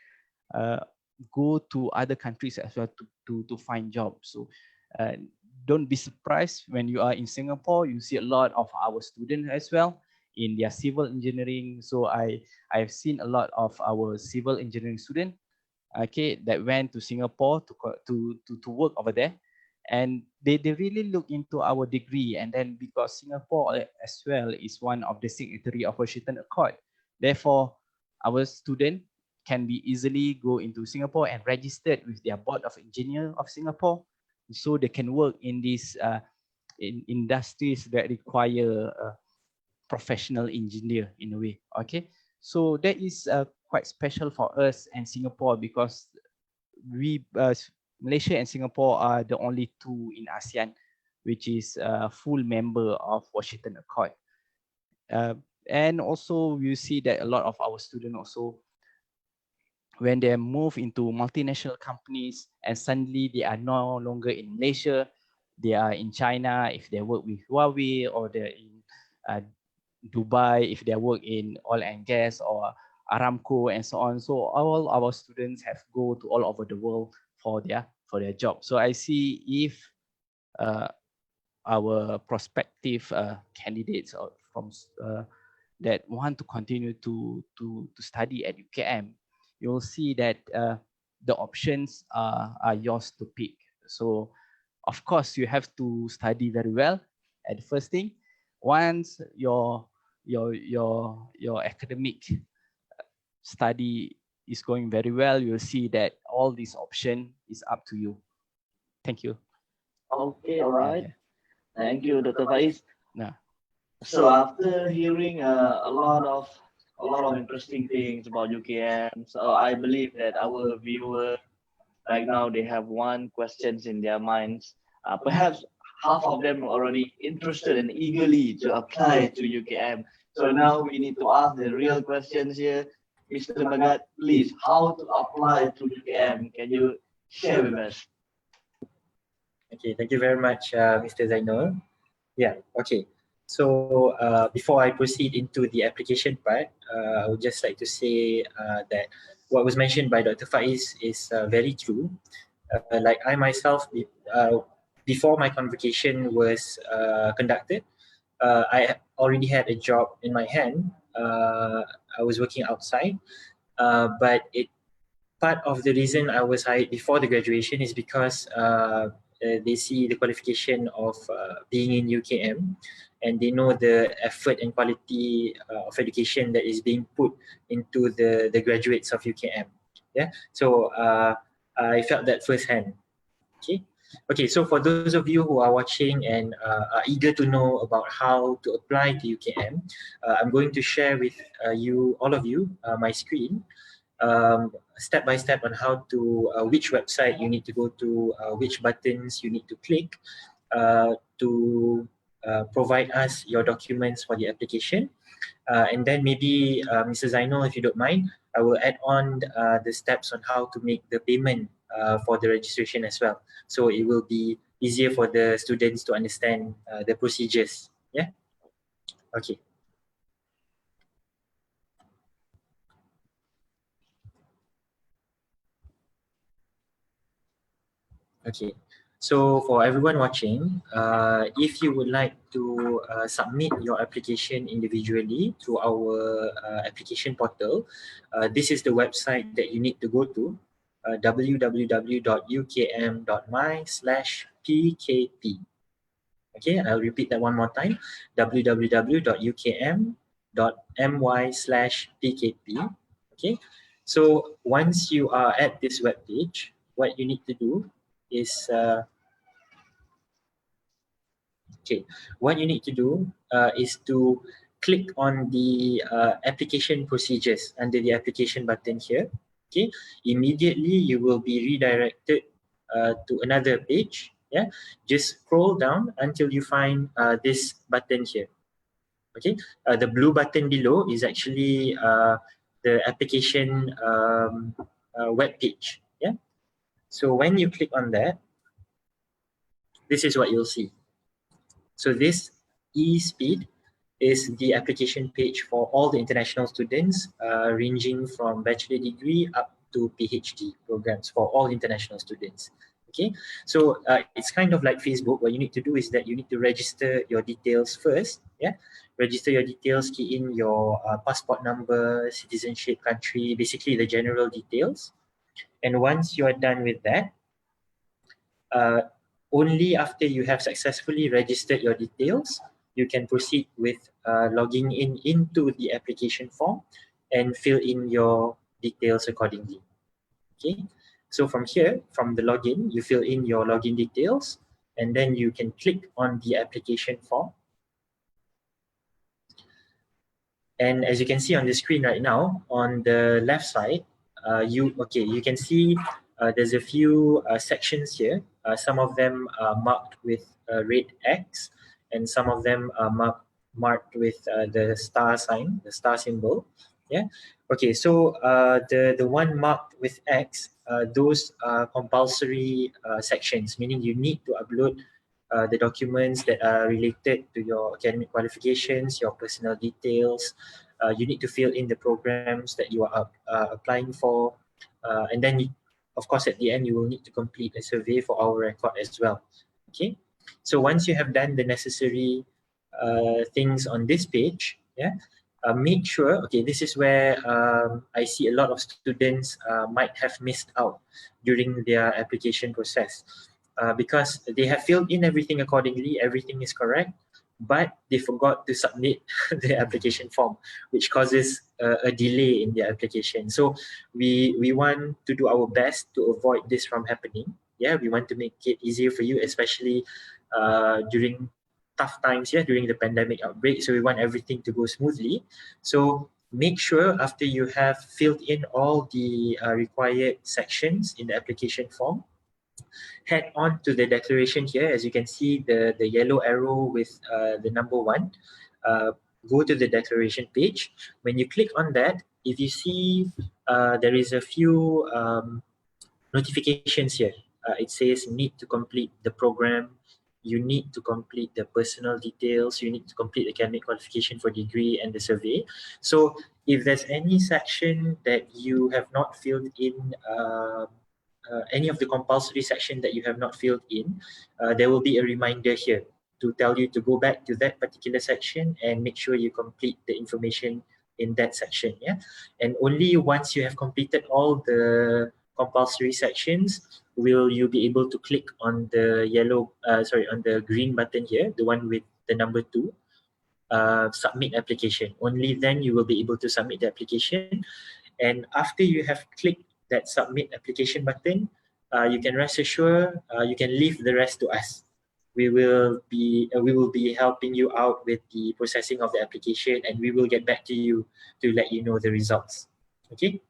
go to other countries as well to find jobs. So don't be surprised when you are in Singapore, you see a lot of our students as well in their civil engineering. So I've seen a lot of our civil engineering students, okay, that went to Singapore to work over there, and they really look into our degree. And then because Singapore as well is one of the signatory of Washington Accord, therefore our student can be easily go into Singapore and registered with their Board of Engineer of Singapore, so they can work in these in industries that require a professional engineer in a way. Okay, so that is quite special for us and Singapore, because we Malaysia and Singapore are the only two in ASEAN which is a full member of Washington Accord. And also you see that a lot of our students also, when they move into multinational companies and suddenly they are no longer in Malaysia, they are in China if they work with Huawei, or they're in Dubai if they work in oil and gas or Aramco and so on. So all our students have go to all over the world for their job. So I see if our prospective candidates from that want to continue to study at UKM, you'll see that the options are yours to pick. So of course you have to study very well at the first thing. Once your academic study is going very well, you'll see that all these options is up to you. Thank you. Okay, all right. Thank you, Dr. Fais. Yeah. So after hearing a lot of interesting things about UKM, so I believe that our viewer right now, they have one questions in their minds. Perhaps half of them are already interested and eagerly to apply to UKM. So now we need to ask the real questions here. Mr. Megat, please, how to apply to UKM? Can you share with us? Okay, thank you very much, Mr. Zainul. Yeah, okay. So before I proceed into the application part, I would just like to say that what was mentioned by Dr. Fais is very true. Like I myself, before my convocation was conducted, I already had a job in my hand. I was working outside, but part of the reason I was hired before the graduation is because they see the qualification of being in UKM, and they know the effort and quality of education that is being put into the graduates of UKM. Yeah, so I felt that firsthand. Okay, so for those of you who are watching and are eager to know about how to apply to UKM, I'm going to share with all of you, my screen, step by step on how to, which website you need to go to, which buttons you need to click to provide us your documents for the application. And then maybe, Mr. Zainul, if you don't mind, I will add on the steps on how to make the payment for the registration as well. So it will be easier for the students to understand the procedures. Yeah. Okay. Okay. So for everyone watching, if you would like to submit your application individually through our application portal, this is the website that you need to go to, www.ukm.my/pkp. Okay, I'll repeat that one more time, www.ukm.my/pkp. Okay, so once you are at this web page, what you need to do is to click on the application procedures under the application button here. Okay, immediately you will be redirected to another page. Yeah, just scroll down until you find this button here. Okay, the blue button below is actually the application web page. Yeah. So when you click on that, this is what you'll see. So this e-speed is the application page for all the international students, ranging from bachelor degree up to PhD programs for all international students. Okay, so it's kind of like Facebook. What you need to do is that you need to register your details first. Yeah, register your details, key in your passport number, citizenship, country, basically the general details. And once you are done with that, only after you have successfully registered your details, you can proceed with logging in into the application form and fill in your details accordingly. Okay, so from here, from the login, you fill in your login details, and then you can click on the application form. And as you can see on the screen right now, on the left side, you can see there's a few sections here. Some of them are marked with a red X, and some of them are marked with the star sign, the star symbol. Yeah. Okay. So the one marked with X, those are compulsory sections, meaning you need to upload the documents that are related to your academic qualifications, your personal details. You need to fill in the programs that you are applying for, and then of course at the end you will need to complete a survey for our record as well. Okay, so once you have done the necessary things on this page, yeah, make sure, okay, this is where I see a lot of students might have missed out during their application process. Because they have filled in everything accordingly, everything is correct, but they forgot to submit the application form, which causes a delay in the application. So we want to do our best to avoid this from happening. Yeah, we want to make it easier for you, especially during tough times here, during the pandemic outbreak. So we want everything to go smoothly. So make sure after you have filled in all the required sections in the application form, head on to the declaration here. As you can see, the yellow arrow with the number 1. Go to the declaration page. When you click on that, if you see there is a few notifications here. It says need to complete the program, you need to complete the personal details, you need to complete academic qualification for degree and the survey. So if there's any section that you have not filled in, any of the compulsory section that you have not filled in, there will be a reminder here to tell you to go back to that particular section and make sure you complete the information in that section. Yeah, and only once you have completed all the compulsory sections will you be able to click on the on the green button here, the one with the number 2, submit application. Only then you will be able to submit the application. And after you have clicked that submit application button, you can rest assured you can leave the rest to us. We will be helping you out with the processing of the application, and we will get back to you to let you know the results. Okay.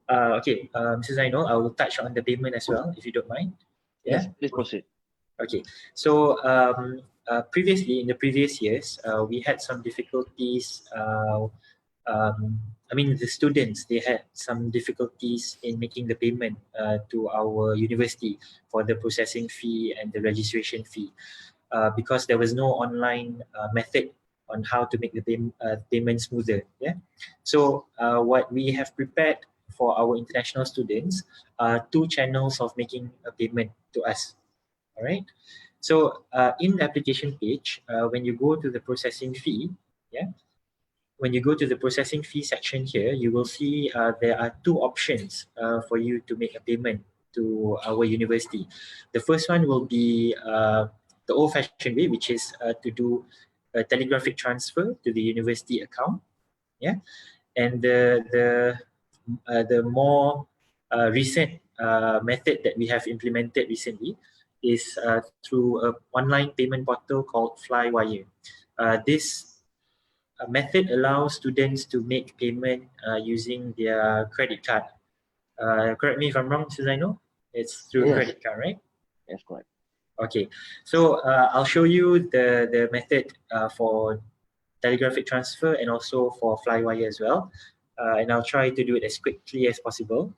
Mr. Zainul, I will touch on the payment as well, if you don't mind. Yeah? Yes, please proceed. Okay, so previously, in the previous years, we had some difficulties. The students, they had some difficulties in making the payment to our university for the processing fee and the registration fee because there was no online method on how to make the payment smoother. Yeah, so what we have prepared for our international students are 2 channels of making a payment to us. All right. So in the application page, when you go to the processing fee, yeah, when you go to the processing fee section here, you will see there are 2 options for you to make a payment to our university. The first one will be the old-fashioned way, which is to do a telegraphic transfer to the university account. Yeah, and the more recent method that we have implemented recently is through an online payment portal called Flywire. This method allows students to make payment using their credit card. Correct me if I'm wrong, Mr. Zainul? It's through credit card, right? Yes, correct. Okay, so I'll show you the method for telegraphic transfer and also for Flywire as well. And I'll try to do it as quickly as possible.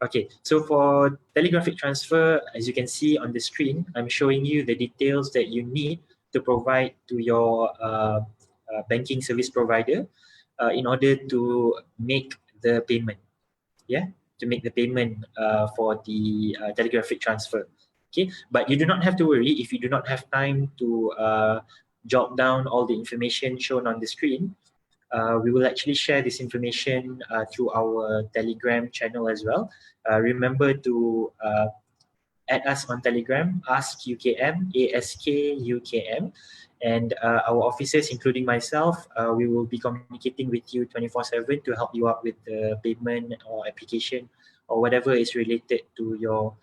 Okay, so for telegraphic transfer, as you can see on the screen, I'm showing you the details that you need to provide to your banking service provider in order to make the payment. Yeah, to make the payment for the telegraphic transfer. Okay, but you do not have to worry if you do not have time to jot down all the information shown on the screen. We will actually share this information through our Telegram channel as well. Remember to add us on Telegram, Ask UKM, ASK UKM, and our officers, including myself, we will be communicating with you 24/7 to help you out with the payment or application or whatever is related to your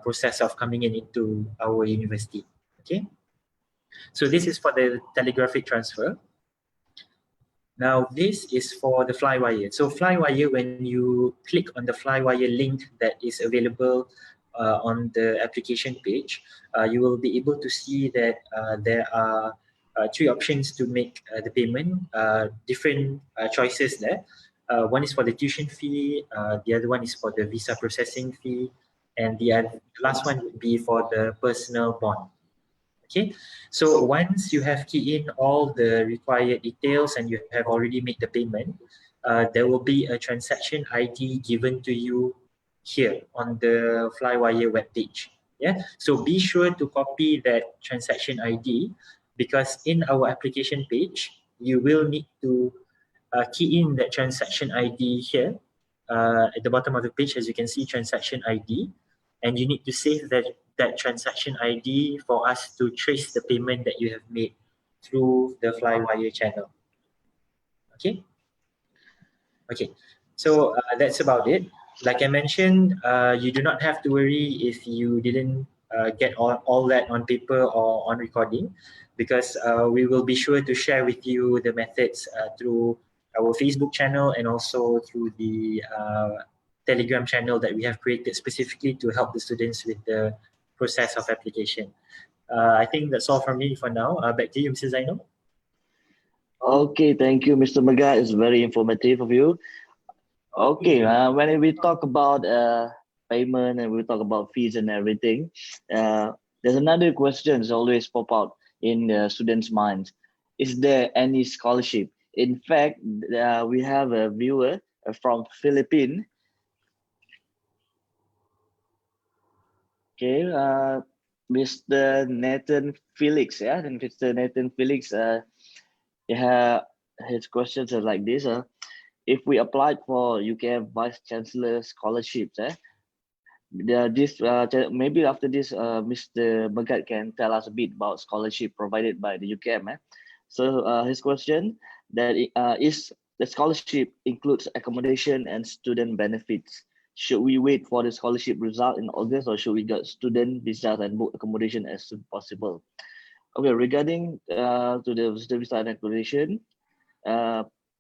process of coming into our university. Okay, so this is for the telegraphic transfer. Now, this is for the Flywire. So Flywire, when you click on the Flywire link that is available on the application page, you will be able to see that there are three options to make the payment, different choices there. One is for the tuition fee, the other one is for the visa processing fee, and the last one would be for the personal bond. Okay, so once you have keyed in all the required details and you have already made the payment, there will be a transaction ID given to you here on the Flywire webpage. Yeah, so be sure to copy that transaction ID because in our application page, you will need to key in that transaction ID here at the bottom of the page. As you can see, transaction ID, and you need to save that transaction ID for us to trace the payment that you have made through the Flywire channel. Okay. Okay. So that's about it. Like I mentioned, you do not have to worry if you didn't get all that on paper or on recording, because we will be sure to share with you the methods through our Facebook channel and also through the Telegram channel that we have created specifically to help the students with the process of application. I think that's all from me for now. Back to you, Mr. Zainul. Okay, thank you, Mr. Megat. It's very informative of you. Okay, when we talk about payment and we talk about fees and everything, there's another question that always pop out in the students' minds. Is there any scholarship? In fact, we have a viewer from Philippines. Okay, Mr. Nathan Felix, yeah, and Mr. Nathan Felix, his questions are like this. If we applied for UKM Vice-Chancellor scholarships, maybe after this, Mr. Megat can tell us a bit about scholarship provided by the UKM. So his question that is the scholarship includes accommodation and student benefits. Should we wait for the scholarship result in August, or should we get student visas and book accommodation as soon as possible? Okay, regarding to the student visa and accommodation,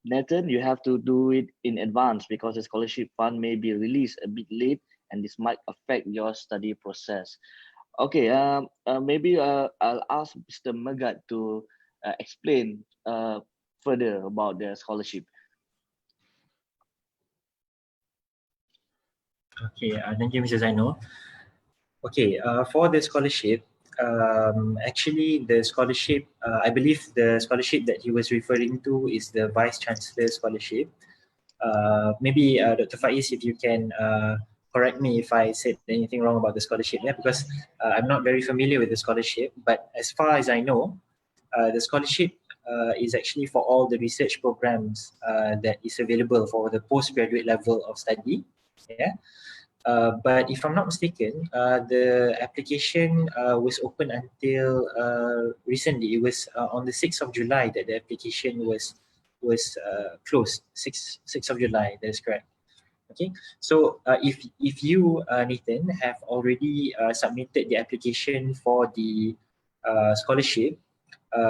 Nathan, you have to do it in advance because the scholarship fund may be released a bit late and this might affect your study process. Okay, maybe I'll ask Mr. Megat to explain further about the scholarship. Okay, thank you, Mr. Zainul. Okay, for the scholarship, actually the scholarship, I believe the scholarship that he was referring to is the Vice-Chancellor scholarship. Maybe Dr. Fais, if you can correct me if I said anything wrong about the scholarship, yeah, because I'm not very familiar with the scholarship, but as far as I know, the scholarship is actually for all the research programs that is available for the postgraduate level of study, yeah. But if I'm not mistaken, the application was open until recently. It was on the 6th of July that the application was closed. 6th of July, that is correct. Okay, so if you, Nathan, have already submitted the application for the scholarship,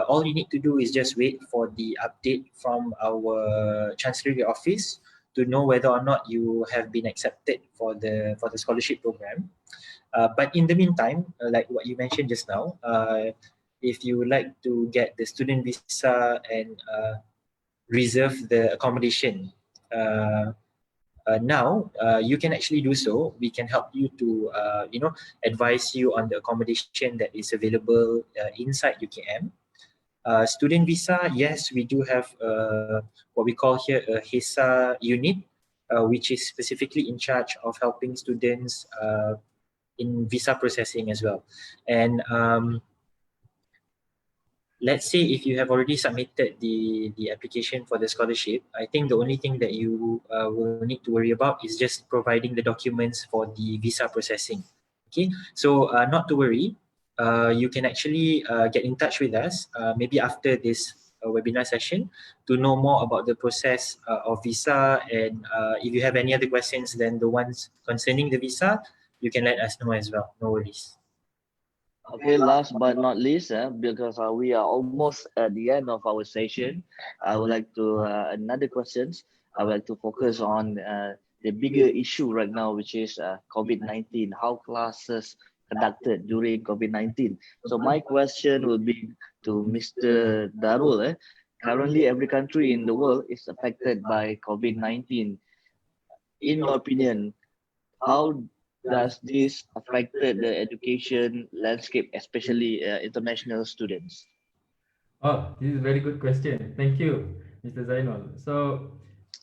all you need to do is just wait for the update from our Chancellery office to know whether or not you have been accepted for the scholarship program. But in the meantime, like what you mentioned just now, if you would like to get the student visa and reserve the accommodation, now you can actually do so. We can help you to advise you on the accommodation that is available inside UKM. Student visa, yes, we do have what we call here a HESA unit, which is specifically in charge of helping students in visa processing as well. And let's say if you have already submitted the application for the scholarship, I think the only thing that you will need to worry about is just providing the documents for the visa processing. Okay, so not to worry. You can actually get in touch with us maybe after this webinar session to know more about the process of visa, and if you have any other questions than the ones concerning the visa, you can let us know as well. No worries. Okay, last but not least, because we are almost at the end of our session, I would like to another questions. I would like to focus on the bigger issue right now, which is COVID-19. How classes conducted during COVID-19? So my question will be to Mr. Darul. Currently, every country in the world is affected by COVID-19. In your opinion, how does this affected the education landscape, especially international students? Oh, this is a very good question. Thank you, Mr. Zainul. So,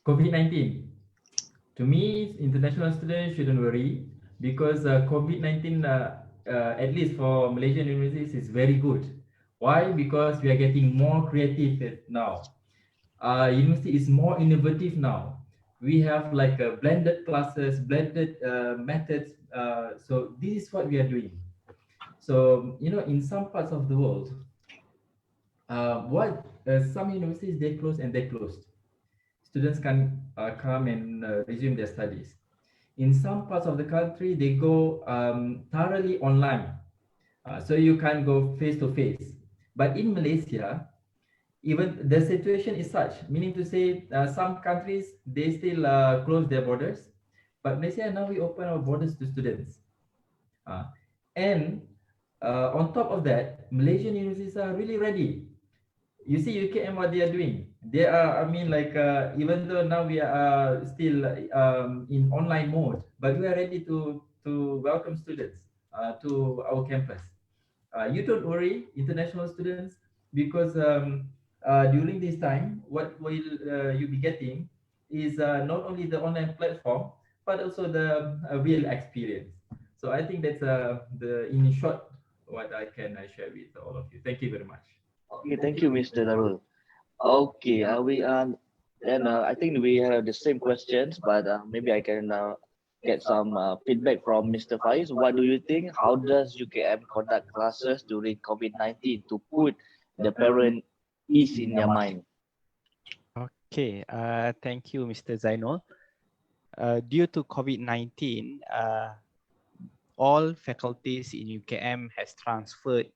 COVID-19. To me, international students shouldn't worry because COVID-19, at least for Malaysian universities, is very good. Why? Because we are getting more creative now. University is more innovative now. We have like blended classes, blended methods. So this is what we are doing. So, in some parts of the world, some universities, they closed and they closed. Students can come and resume their studies. In some parts of the country, they go thoroughly online. So you can go face to face. But in Malaysia, even the situation is such, meaning to say some countries, they still close their borders. But Malaysia, now we open our borders to students. And on top of that, Malaysian universities are really ready. You see UKM, what they are doing. They are, even though now we are still in online mode, but we are ready to welcome students to our campus. You don't worry, international students, because during this time, what will you be getting is not only the online platform, but also the real experience. So I think that's in short, what I can share with all of you. Thank you very much. Okay, thank you, Mr. Darul. Okay, we then I think we have the same questions, but maybe I can get some feedback from Mr. Fais. What do you think? How does UKM conduct classes during COVID-19 to put the parent ease in their mind? Okay, thank you, Mr. Zainul. Due to COVID-19, all faculties in UKM has transferred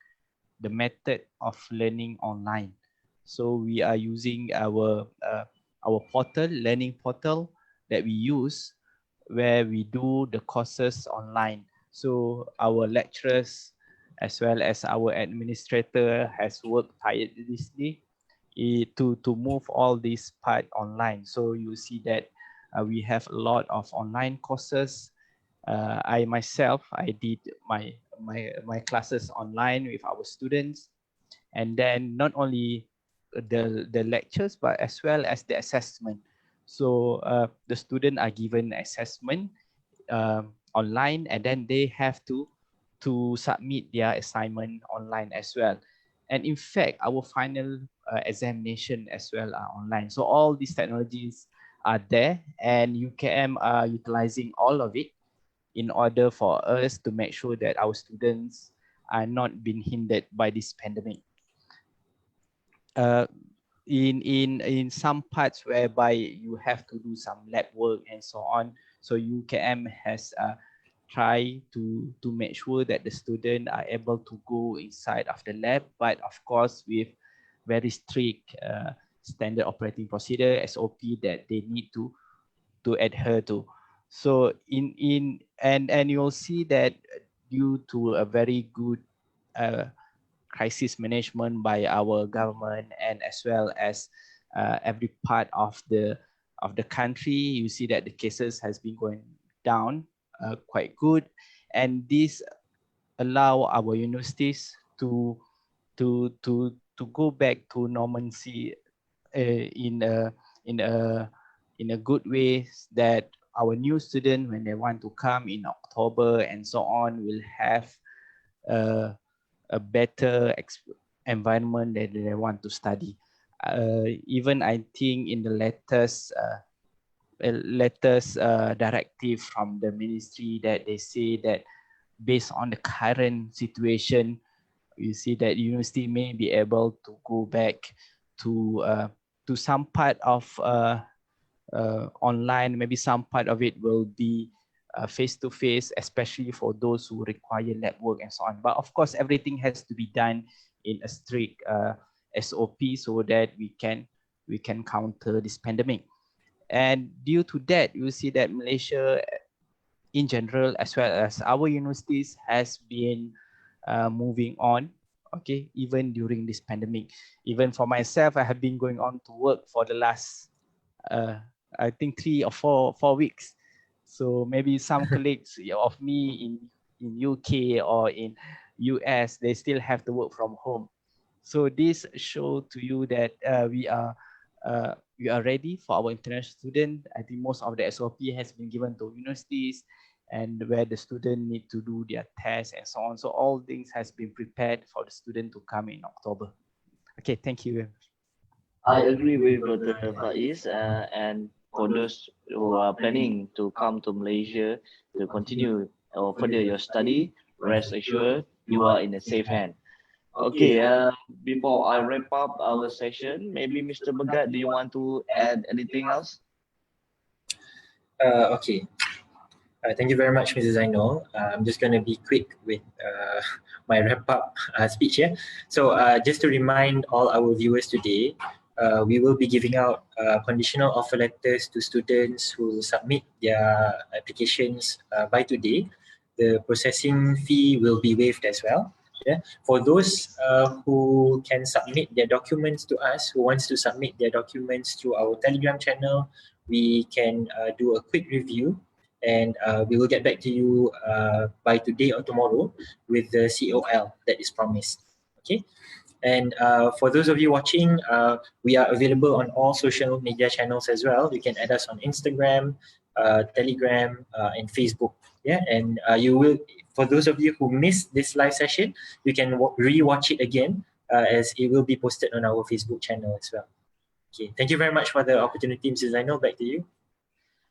the method of learning online. So we are using our portal, learning portal that we use, where we do the courses online. So our lecturers as well as our administrator has worked tirelessly to move all this part online. So you see that we have a lot of online courses. I myself, I did my classes online with our students, and then not only the lectures, but as well as the assessment. So the students are given assessment online, and then they have to submit their assignment online as well. And in fact, our final examination as well are online. So all these technologies are there, and UKM are utilizing all of it in order for us to make sure that our students are not being hindered by this pandemic. In some parts whereby you have to do some lab work and so on, so UKM has tried to make sure that the students are able to go inside of the lab, but of course with very strict standard operating procedure SOP that they need to adhere to. So and you'll see that due to a very good crisis management by our government, and as well as every part of the of the country, you see that the cases has been going down quite good, and this allow our universities to go back to normalcy in a good way, that our new student, when they want to come in October and so on, will have a better environment that they want to study. Even I think in the latest directive from the ministry, that they say that based on the current situation, you see that university may be able to go back to some part of online, maybe some part of it will be face-to-face, especially for those who require network and so on. But of course, everything has to be done in a strict SOP so that we can counter this pandemic. And due to that, you see that Malaysia in general, as well as our universities, has been moving on, okay, even during this pandemic. Even for myself, I have been going on to work for the last I think 3 or 4 weeks. So maybe some colleagues of me in UK or in US, they still have to work from home. So this show to you that we are ready for our international student. I think most of the SOP has been given to universities, and where the student need to do their tests and so on. So all things has been prepared for the student to come in October. Okay, thank you. I agree with Dr. Fais, and for those who are planning to come to Malaysia to continue or further your study, rest assured you are in a safe hand. Okay, before I wrap up our session, maybe Mr. Megat, do you want to add anything else? Okay. Thank you very much, Mrs. Zainul. I'm just going to be quick with my wrap-up speech here. So just to remind all our viewers today, we will be giving out conditional offer letters to students who submit their applications by today. The processing fee will be waived as well. Yeah. For those who can submit their documents to us, who wants to submit their documents through our Telegram channel, we can do a quick review, and we will get back to you by today or tomorrow with the COL that is promised. Okay. And for those of you watching, we are available on all social media channels as well. You can add us on Instagram, Telegram, and Facebook. Yeah, and you will, for those of you who missed this live session, you can re-watch it again as it will be posted on our Facebook channel as well. Okay, thank you very much for the opportunity, Mrs. Zainul. Back to you.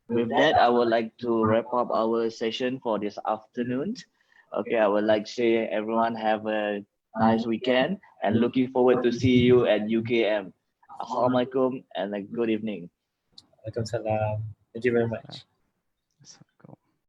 With that, I would like to wrap up our session for this afternoon. Okay, I would like to say everyone have a nice weekend and looking forward to see you at UKM. Assalamualaikum and a good evening. Waalaikumsalam. Thank you very much.